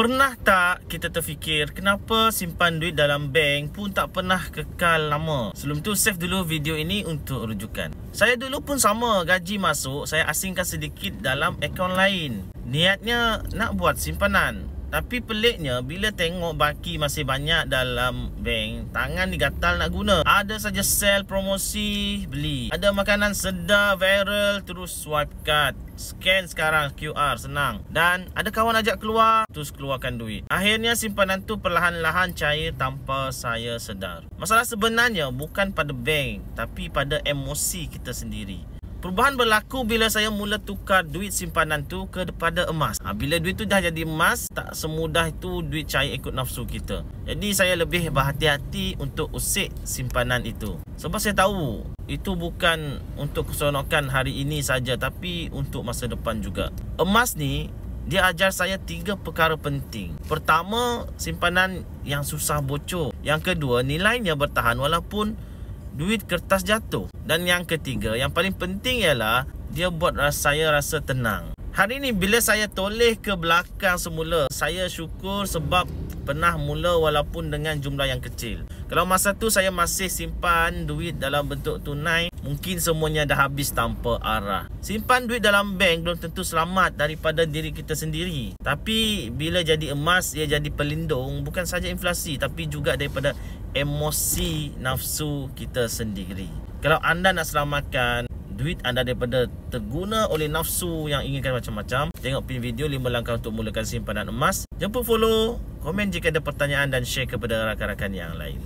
Pernah tak kita terfikir kenapa simpan duit dalam bank pun tak pernah kekal lama? Sebelum tu save dulu video ini untuk rujukan. Saya dulu pun sama, gaji masuk saya asingkan sedikit dalam akaun lain. Niatnya nak buat simpanan. Tapi peliknya bila tengok baki masih banyak dalam bank, tangan digatal nak guna. Ada saja sale, promosi, beli. Ada makanan sedar, viral, terus swipe card. Scan sekarang QR, senang. Dan ada kawan ajak keluar, terus keluarkan duit. Akhirnya simpanan tu perlahan-lahan cair tanpa saya sedar. Masalah sebenarnya bukan pada bank, tapi pada emosi kita sendiri. Perubahan berlaku bila saya mula tukar duit simpanan tu kepada emas. Bila duit tu dah jadi emas, tak semudah itu duit cair ikut nafsu kita. Jadi saya lebih berhati-hati untuk usik simpanan itu. Sebab saya tahu itu bukan untuk keseronokan hari ini saja, tapi untuk masa depan juga. Emas ni dia ajar saya 3 perkara penting. Pertama, simpanan yang susah bocor. Yang kedua, nilainya bertahan walaupun duit kertas jatuh. Dan yang ketiga, yang paling penting ialah dia buat saya rasa tenang. Hari ni bila saya toleh ke belakang semula, saya syukur sebab pernah mula walaupun dengan jumlah yang kecil. Kalau masa tu saya masih simpan duit dalam bentuk tunai, mungkin semuanya dah habis tanpa arah. Simpan duit dalam bank belum tentu selamat daripada diri kita sendiri. Tapi bila jadi emas, ia jadi pelindung bukan saja inflasi, tapi juga daripada emosi nafsu kita sendiri. Kalau anda nak selamatkan duit anda daripada terguna oleh nafsu yang inginkan macam-macam, tengok video 5 langkah untuk mulakan simpanan emas. Jangan lupa follow, komen jika ada pertanyaan dan share kepada rakan-rakan yang lain.